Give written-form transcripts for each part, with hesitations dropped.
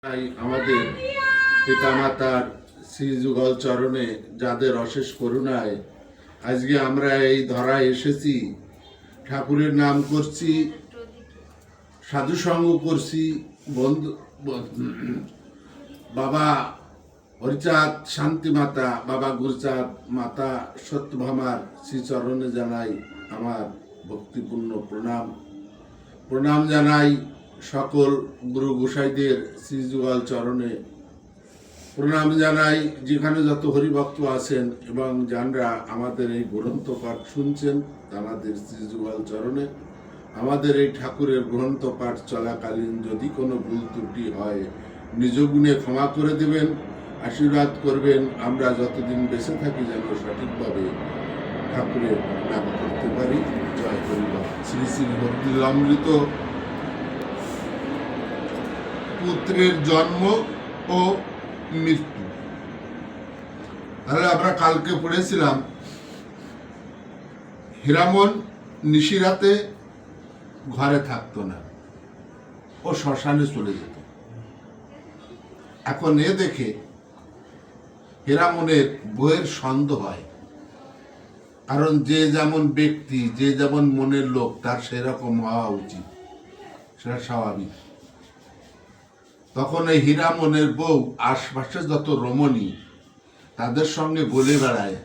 তাই আমাদের পিতামাতার শ্রীযুগল চরণে যাদের অশেষ করুণায় আজকে আমরা এই ধরায় এসেছি, ঠাকুরের নাম করছি, সাধুসঙ্গ করছি, বন্ধু বাবা হরিচাঁদ শান্তি মাতা, বাবা গুরুচাঁদ মাতা সত্যভামার শ্রীচরণে জানাই আমার ভক্তিপূর্ণ প্রণাম। প্রণাম জানাই সকল গুরু গোসাইদের শ্রীযুগল চরণে, প্রণাম জানাই যেখানে যত হরিভক্ত আছেন এবং যারা আমাদের এই গ্রন্থ পাঠ শুনছেন তাদের শ্রীযুগল চরণে। আমাদের এই ঠাকুরের গ্রন্থ পাঠ চলাকালীন যদি কোনো ভুল ত্রুটি হয় নিজ গুণে ক্ষমা করে দেবেন, আশীর্বাদ করবেন। আমরা যতদিন বেঁচে থাকি যেন সঠিকভাবে ঠাকুরের নাম করতে পারি। জয় হরিবল। শ্রী শ্রী ভক্তিলামৃত পুত্রের জন্ম ও মৃত্যু। তাহলে আমরা কালকে পড়েছিলাম হীরামন নিশিরাতে ঘরে থাকতো না, ও শ্মশানে চলে যেত। এখন এ দেখে হীরামনের বইয়ের সন্দেহ হয়, কারণ যে যেমন ব্যক্তি, যে যেমন মনের লোক, তার সেরকম হওয়া উচিত, সেটা স্বাভাবিক। তখন এই হীরামনের বউ আশপাশে যত রমণী তাদের সঙ্গে বলে বেড়ায়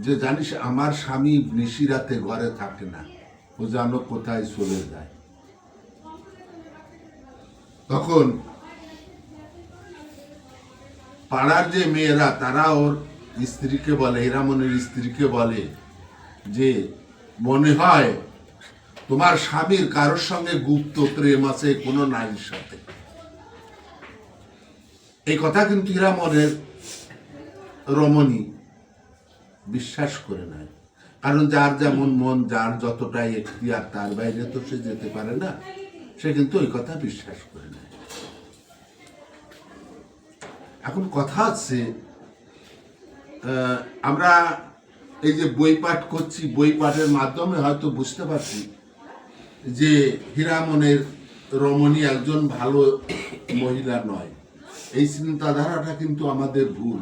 যে জানিস আমার স্বামী নিশিরাতে ঘরে থাকে না, ও যেন কোথায় চলে যায়। তখন পাড়ার যে মেয়েরা তারা ওর স্ত্রীকে বলে, হীরামনের স্ত্রীকে বলে যে মনে হয় তোমার স্বামীর কারোর সঙ্গে গুপ্ত প্রেম আছে কোনো নারীর সাথে। এই কথা কিন্তু হীরামনের রমণী বিশ্বাস করে নাই, কারণ যার যেমন মন, যার যতটাই এখতিয়ার, তার বাইরে তো সে যেতে পারে না। সে কিন্তু ওই কথা বিশ্বাস করে নাই। এখন কথা হচ্ছে আমরা এই যে বই পাঠ করছি, বই পাঠের মাধ্যমে হয়তো বুঝতে পারছি যে হীরামনের রমণী একজন ভালো মহিলা নয়। এই চিন্তাধারাটা কিন্তু আমাদের ভুল,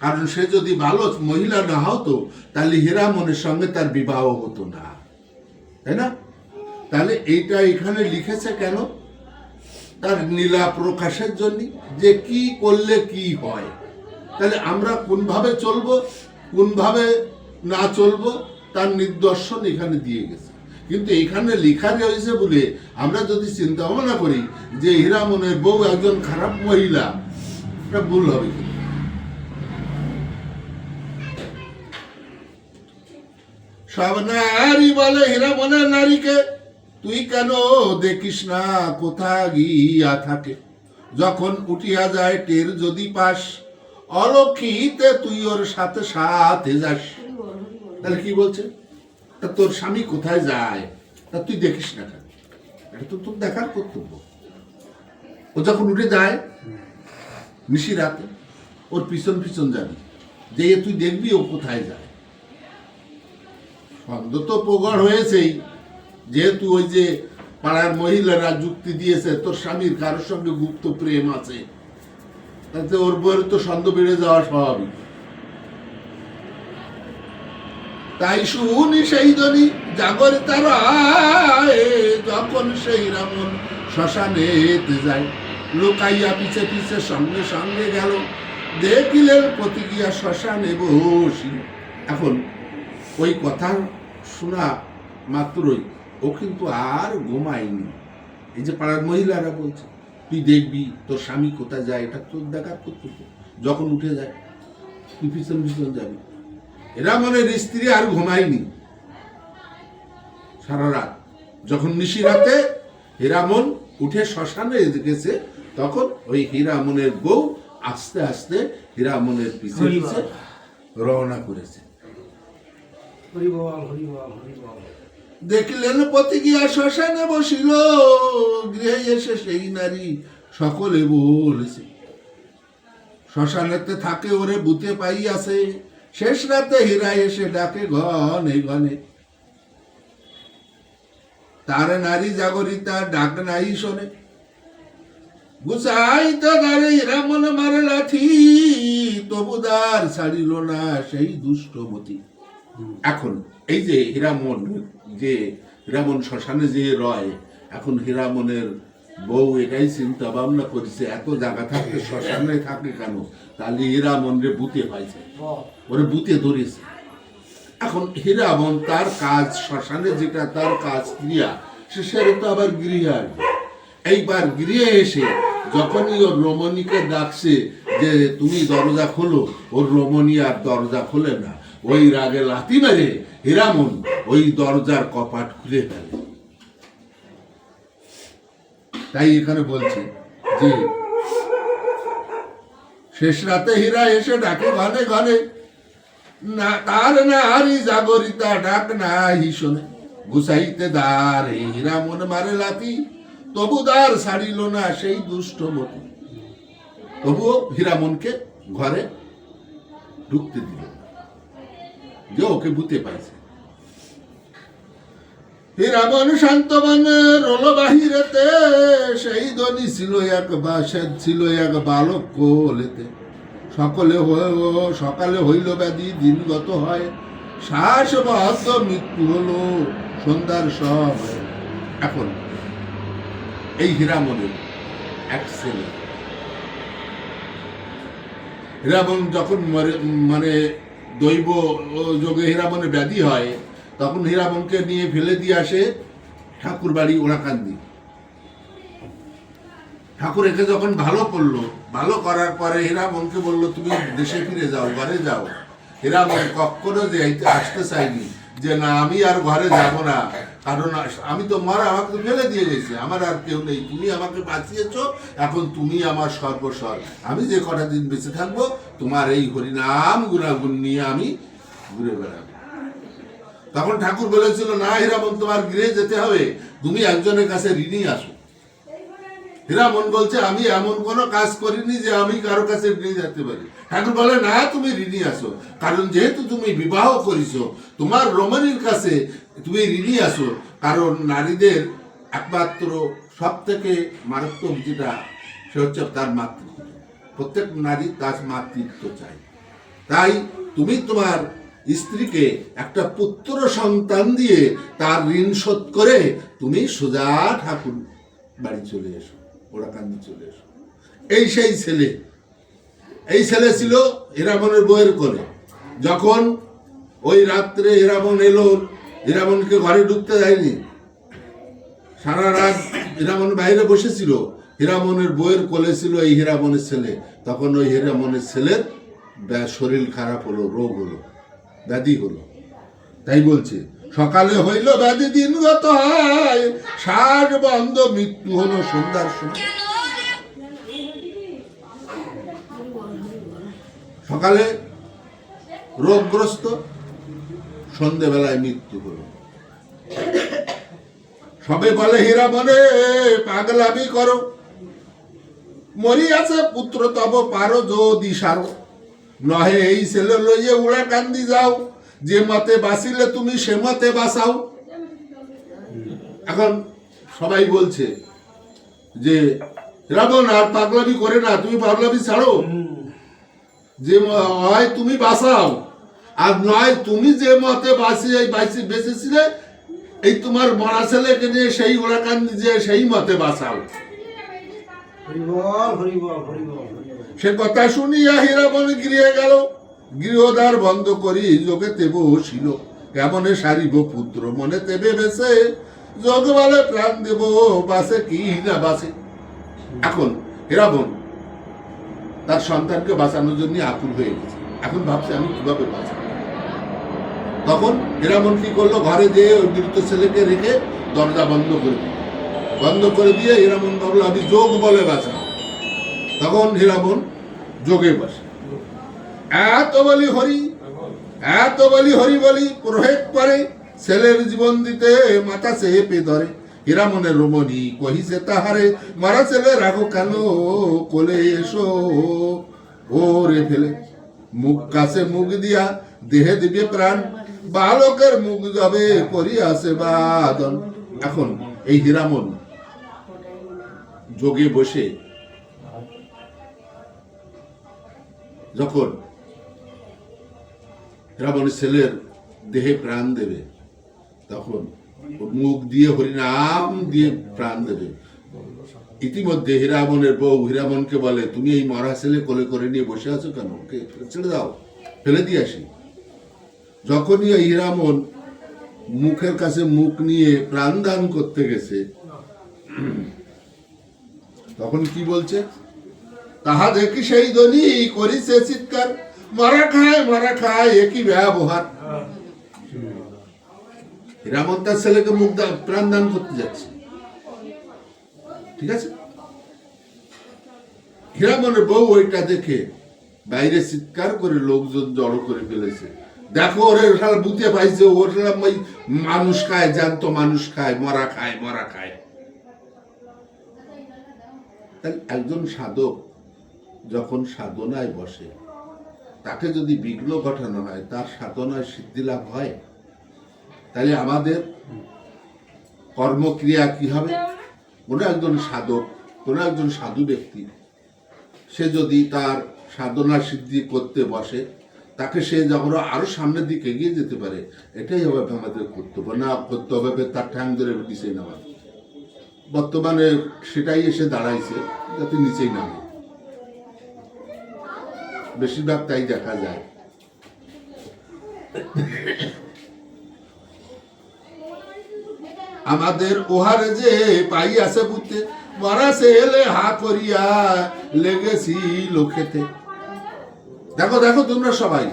কারণ সে যদি ভালো মহিলা না হতো তাহলে হীরামনের সঙ্গে তার বিবাহ হতো না, তাই না? তাহলে এইটা এখানে লিখেছে কেন? তার নীলা প্রকাশের জন্য, যে কি করলে কি হয়। তাহলে আমরা কোনভাবে চলবো, কোনভাবে না চলবো, তার নিদর্শন এখানে দিয়ে গেছে। কিন্তু এখানে লেখা রয়েছে বলে আমরা যদি চিন্তা ভাবনা করি যে হীরামনের বউ একজন খারাপ মহিলা, এটা ভুল হবে। সব নারী বলে হীরামনের নারীকে, তুই কেন দেখিস না কোথা গিয়া থাকে, যখন উঠিয়া যায় টের যদি পাস, অলক্ষিতে তুই ওর সাথে সাথে যাস। তাহলে কি বলছে? তা তোর স্বামী কোথায় যায় তা তুই দেখিস না কেন? এটা তো তোর দেখার কর্তব্য। ও যখন উঠে যায় নিশি রাতে, ওর পিছন পিছন যাবি, যে তুই দেখবি ও কোথায় যায়। সন্দেহ তো প্রগড় হয়েছেই, যেহেতু ওই যে পাড়ার মহিলারা যুক্তি দিয়েছে তোর স্বামীর কারোর সঙ্গে গুপ্ত প্রেম আছে, তাতে ওর বইয়ের তো সন্দেহ বেড়ে যাওয়া স্বাভাবিক। তাই শুনি সেই ধ্বনি জাগরে তারা, যখন সেই হীরামন শ্মশানে যায়, লুকাইয়া পিছে পিছে সঙ্গে সঙ্গে গেল, দেখিলেন প্রতিক্রিয়া শ্মশানে বসিল। এখন ওই কথা শোনা মাত্রই ও কিন্তু আর ঘুমায়নি। এই যে পাড়ার মহিলারা বলছে তুই দেখবি তোর স্বামী কোথায় যায়, এটা তোর দেখার কর্তব্য। যখন উঠে যায় তুই পিছন পিছন যাবি। হীরামনের স্ত্রী আর ঘুমায়নি সারা রাত। যখন নিশিরাতে হীরামন উঠে শ্মশানে গেছে, তখন ওই হীরামনের বউ আস্তে আস্তে হীরামনের পিছে পিছে রওনা করেছে। দেখিলেন পতি গিয়া শ্মশানে বসিল, গৃহে এসে সেই নারী সকলে বলেছে, শ্মশানেতে থাকে ওরে বুতে পাইয়াছে, শেষ রাতে হীরা এসে ডাকে ঘনে ঘনে, তার নারী জাগরিতা ডাক নাই শোনে। গুসাইতে দাঁড়ে হীরামন মারে লাথি, তবুদার ছাড়িল না সেই দুষ্টমতি। এখন এই যে হীরামন শ্মশানে যে রয়, এখন হীরামনের বউ এটাই চিন্তা ভাবনা করেছে, এত জায়গা থাকতে শ্মশানে থাকে কেন, তাহলে হীরামন রে বুতে পাইছে, ওরে বুতে ধরেছে। এখন হীরামন তার কাজ, শ্মশানে যেটা তার কাজ ক্রিয়া, সেটা তো আবার গৃহে আসবে। এইবার গৃহে এসে যখনই ওর রমণীকে ডাকছে যে তুমি দরজা খোলো, ওর রমণী আর দরজা খোলে না। ওই রাগে লাথি মেরে হীরামন ওই দরজার কপাট খুলে ফেলে। তাই এখানে বলছে যে শেষ রাতে হীরা এসে ডাকে ঘনে ঘনে, না তার না হারি জাগরিতা ডাক না শোনে। গুসাইতে দ্বার হীরামন মারে লাথি, তবু দ্বার ছাড়িল না সেই দুষ্টমতি। তবুও হীরামনকে ঘরে ঢুকতে দিল না, যে ওকে বুতে পাইছে। হীরামন শান্তমন রোল বাহিরেতে, সেই ধনী ছিল এক বাসের ছিল এক বালক কোলেতে। সকালে হইল ব্যাধি দিনগত হয়, শ্বাস বদ্ধ মৃত্যু হলো সন্ধ্যার সময়। এখন এই হীরামনের এক ছেলে, হীরামন যখন মানে দৈব যোগে হীরামনের ব্যাধি হয়, তখন হীরামনকে নিয়ে ফেলে দিয়ে আসে ঠাকুর বাড়ি ওরাকান্দি। ঠাকুর একে যখন ভালো করলো, ভালো করার পরে হীরামনকে বললো তুমি দেশে ফিরে যাও, ঘরে যাও। হীরামন কখনো যে আসতে চাইনি, যে না আমি আর ঘরে যাব না, কারণ আমি তো মারা, আমাকে তো ফেলে দিয়ে গেছে, আমার আর কেউ নেই, তুমি আমাকে বাঁচিয়েছো, এখন তুমি আমার সর্বস্বর, আমি যে কটা দিন বেঁচে থাকবো তোমার এই হরিনাম গুণাগুণ নিয়ে আমি ঘুরে বেড়াবো। তখন ঠাকুর বলেছিল না হীরামন, তোমার গৃহে যেতে হবে, তুমি একজনের কাছে ঋণী আসো। হীরামন বলছে আমি এমন কোনো কাজ করিনি যে আমি কারো কাছে ঋণী যেতে পারি। ঠাকুর বলে না, তুমি ঋণী আসো, কারণ যেহেতু তুমি বিবাহ করিছো, তোমার রমণীর কাছে তুমি ঋণী আসো। কারণ নারীদের একমাত্র সব থেকে মারাত্মক যেটা, সে হচ্ছে তার মাতৃত্ব। প্রত্যেক নারী তার মাতৃত্ব চায়। তাই তুমি তোমার স্ত্রীকে একটা পুত্র সন্তান দিয়ে তার ঋণ শোধ করে তুমি সোজা ঠাকুর বাড়ি চলে এসো, ওরাকান্দি চলে এসো। এই ছেলে ছিল হীরামনের বউয়ের কোলে। যখন ওই রাত্রে হীরামন এলো, হীরামনকে ঘরে ঢুকতে দেয়নি, সারা রাত হীরামন বাইরে বসেছিল, হীরামনের বউয়ের কোলে ছিল এই হীরামনের ছেলে। তখন ওই হীরামনের ছেলের শরীর খারাপ হলো, রোগ হলো, ব্যাধি হলো। তাই বলছে সকালে হইল ব্যাধি দিনগত হয়, শ্বাস বন্ধ মৃত্যু হলো সন্ধ্যার সময়। সকালে রোগগ্রস্ত, সন্ধ্যেবেলায় মৃত্যু হলো। সবে বলে হীরামনে পাগলামি করো, মরিয়াছে পুত্র তব পারো যদি সারো, নহে এই ছেলে লইয়ে ওরাকান্দি যাও, যে মতে বাঁচিলে তুমি সে মতে বাঁচাও। এখন সবাই বলছে যে হীরামন আর পাগলামি করে না, তুমি পাগলামি ছাড়ো, যে হয় তুমি বাঁচাও, আর নয় তুমি যে মতে বেঁচেছিলে এই তোমার মরা ছেলেকে নিয়ে সেই ওরাকান্দি যে সেই মতে বাঁচাও। সে কথা শুনিয়া হীরামন গৃহে গেল, গৃহদ্বার বন্ধ করি যোগে তেব ছিল, কেমনে সারিব পুত্র মনে তেবে বেছে, যোগ বলে প্রাণ দেব বাসে কি না বাসে। এখন হীরামন তার সন্তানকে বাঁচানোর জন্য আকুল হয়ে গেছে, এখন ভাবছে আমি কিভাবে বাঁচাবো। তখন হীরামন কি করলো, ঘরে যেয়ে ওই মৃত ছেলেকে রেখে দরজা বন্ধ করে দিয়ে হীরামন ভাবলো আমি যোগ বলে বাঁচাবো। তখন হীরামন যোগে বসে, এত বলি হরি বলি প্রহেত করে, ছেলের জীবন দিতে মাথা চেপে ধরে। হীরামনের রমণী কহিছে তাহারে, মারা ছেলে রাখো কেন কোলে এসো ওরে ফেলে, মুখ কাছে মুখ দিয়া দেহে দিবে প্রাণ, বালকের মুখ যাবে করিয়াছে বাদন। এখন এই হীরামন যোগে বসে যখন হীরামনের ছেলের দেহে প্রাণ দেবে, তখন মুখ দিয়ে হরিনাম দিয়ে প্রাণ দেবে। ইতিমধ্যে হীরামনের বউ হীরামনকে বলে, তুমি এই মরা ছেলে কোলে করে নিয়ে বসে আছো কেন? ওকে ছেড়ে দাও, ফেলে দিয়ে আসি। যখনই এই হীরামন মুখের কাছে মুখ নিয়ে প্রাণ দান করতে গেছে, তখন কি বলছে? তাহা দেখি সেই ধ্বনি করিছে চিৎকার, মারা খায় একই ব্যবহার। হীরামন তার ছেলেকে মুখ প্রাণ দান করতে যাচ্ছে, ঠিক আছে? হীরামনের বউ ওইটা দেখে বাইরে চিৎকার করে লোকজন জড়ো করে ফেলেছে, দেখো ওরে বুঝতে পাইছে, ওর মানুষ খায়, জ্যান্ত মানুষ খায়, মরা খায়। তাহলে একজন সাধক যখন সাধনায় বসে, তাকে যদি বিঘ্ন ঘটানো হয়, তার সাধনায় সিদ্ধি লাভ হয়, তাহলে আমাদের কর্মক্রিয়া কি হবে? কোনো একজন সাধক, কোনো একজন সাধু ব্যক্তি, সে যদি তার সাধনা সিদ্ধি করতে বসে, তাকে সে যখন আরো সামনের দিকে এগিয়ে যেতে পারে, এটাই হবে আমাদের কর্তব্য। না করতে হবে তার ঠ্যাং ধরে নিচে নামা। বর্তমানে সেটাই এসে দাঁড়াইছে, যাতে নিচেই নামে, বেশিরভাগ তাই দেখা যায়। আমাদের ওহারে যে পাই আছে বুঝতে, মরা ছেলে হা করিয়া লেগেছি লোকেতে। দেখো দেখো তোমরা সবাই,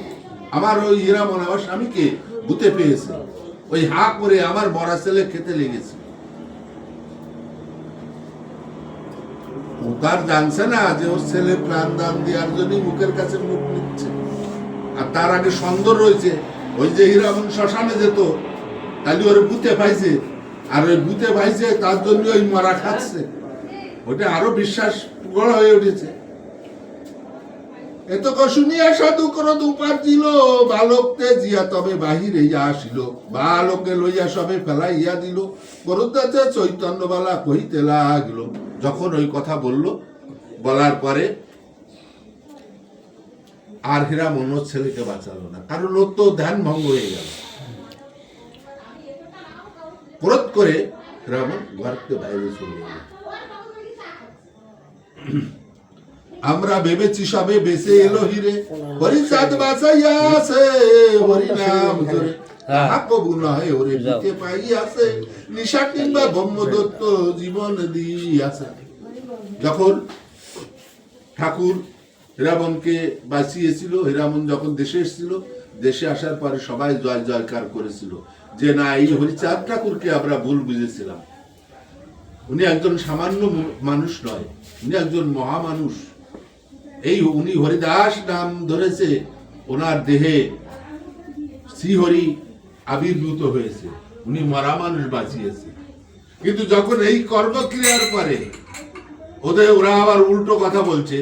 আমার ওই হীরামন আমার স্বামীকে ভূতে পেয়েছে, ওই হা করে আমার মরা ছেলে খেতে লেগেছে। ও তার জানছে না যে ওর ছেলে প্রাণ দান দেওয়ার জন্য মুখের কাছে মুখ নিচ্ছে। আর তার আগে সন্দেহ রয়েছে, ওই যে হীরামন শ্মশানে যেত, তাহলে ওর ভূতে পাইছে, আর ওই ভূতে পাইছে তার জন্য ওই মরা খাচ্ছে। ওটা আরো বিশ্বাস গড় হয়ে উঠেছে। এত শুনিয়া সাধু ক্রোধ উপার্জিল, বালককে জিয়া তবে বাহিরে আসিল, বালকে লইয়া সবে ফেলাইয়া দিল, ক্রোধাতে চৈতন্য বালা কহিতে লাগিল। যখন ওই কথা বলার পরে আর হীরামন ওর ছেলেকে বাঁচালো না, কারণ ওর তো ধ্যান ভঙ্গ হয়ে গেল। ক্রোধ করে হীরামন ঘর থেকে বাইরে চলে গেল। আমরা ভেবেছি সবে বেঁচে এলো হিরে, হরিচাঁদ বাঁচাইয়া আছে হরিনাম ধরে, কবু নহে ওরে দিতে পাইয়াছে, নিশা কিংবা ব্রহ্মদত্ত জীবন দিয়াছে। যখন ঠাকুর হীরামনকে বাঁচিয়েছিল, হীরামন যখন দেশে এসেছিল, দেশে আসার পরে সবাই জয় জয়কার করেছিল যে না, এই হরিচাঁদ ঠাকুরকে আমরা ভুল বুঝেছিলাম, উনি একজন সামান্য মানুষ নয়, উনি একজন মহামানুষ। এই উনি হরিদাস নাম ধরেছে, ওনার দেহে শ্রীহরি আবির্ভূত হয়েছে, উনি মরা মানুষ বাঁচিয়েছে। কিন্তু যখন এই কর্মক্রিয়ার পরে ওরা আবার উল্টো কথা বলছে,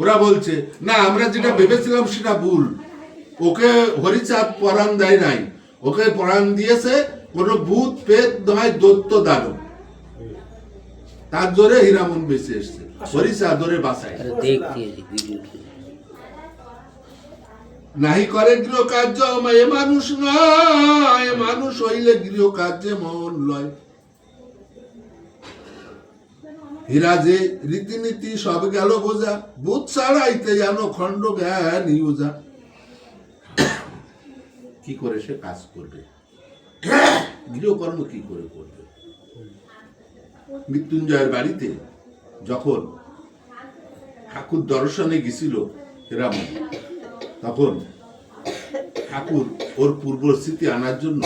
ওরা বলছে না, আমরা যেটা ভেবেছিলাম সেটা ভুল, ওকে হরিচাঁদ পরাণ দেয় নাই, ওকে পরাণ দিয়েছে কোন ভূত পেত নয়, দৈত্য দানব। তার জোরে হীরামন বেঁচে এসছে, হরিচাঁদ ওরে বাঁচায়। নাহি করে গৃহ কার্য এ মানুষ নয়, মানুষ হইলে গৃহ কার্যে মন লয়। হীরা যে রীতিনীতি সব গেল বোঝা, বুধ ছাড়াইতে যেন খণ্ড জ্ঞান ইউজা। কি করে সে কাজ করবে, গৃহকর্ম কি করে করবে? মৃত্যুঞ্জয়ের বাড়িতে যখন ঠাকুর দর্শনে গেছিল হীরামন, তখন ঠাকুর ওর পূর্ব স্মৃতি আনার জন্য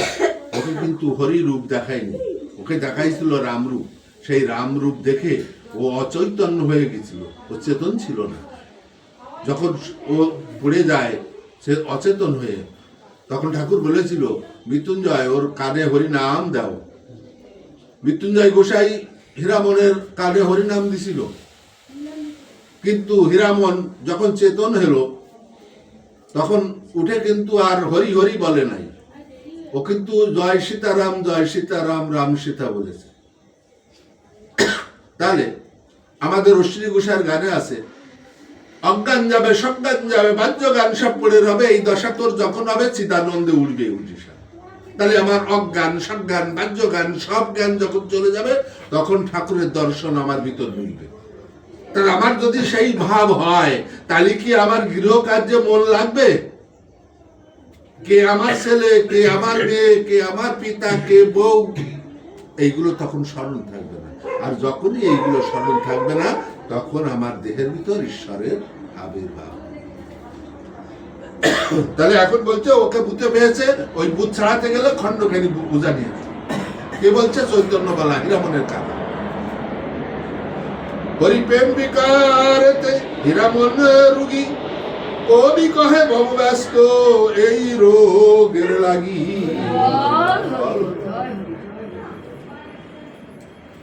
ওকে কিন্তু হরি রূপ দেখায়নি, ওকে দেখাইছিল রামরূপ। সেই রামরূপ দেখে ও অচৈতন্য হয়ে গেছিল, ও চেতন ছিল না। যখন ও পড়ে যায় সে অচেতন হয়ে, তখন ঠাকুর বলেছিল মৃত্যুঞ্জয় ওর কানে হরি নাম দাও। মৃত্যুঞ্জয় গোসাই হীরামনের কানে হরিনাম দিছিল, কিন্তু হীরামন যখন চেতন হলো তখন উঠে কিন্তু আর হরি হরি বলে নাই, ও কিন্তু জয় সীতারাম রাম সীতা বলেছে। তাহলে আমাদের অশ্বিনী গোসাইয়ের গানে আছে অজ্ঞান যাবে, সজ্ঞান যাবে, বাহ্য জ্ঞান সব পড়ে হবে। এই দশা তোর যখন হবে চিদানন্দে উঠবে উঠিসা। তাহলে আমার অজ্ঞান, সজ্ঞান, বাহ্য জ্ঞান সব জ্ঞান যখন চলে যাবে তখন ঠাকুরের দর্শন আমার ভিতর ঢুকবে। তাহলে আমার যদি সেই ভাব হয় তাহলে কি আমার গৃহ কার্যে মন লাগবে? কে আমার ছেলে, কে আমার মেয়ে, কে আমার পিতা, কে বউ, এইগুলো তখন স্মরণ থাকবে না। আর যখনই এইগুলো স্মরণ থাকবে না তখন আমার দেহের ভিতর ঈশ্বরের আবির্ভাব। তাহলে এখন বলছে ওকে ভূতে পেয়েছে, ওই ভূত ছাড়াতে গেলে খণ্ডখানি বোঝা নিয়ে। কে বলছে? চৈতন্য বলা, হীরামনের কাকা। হরিপ্রেম বিকারেতে হীরামন রোগী, কবি কহে ভব ব্যস্ত এই রোগের লাগি।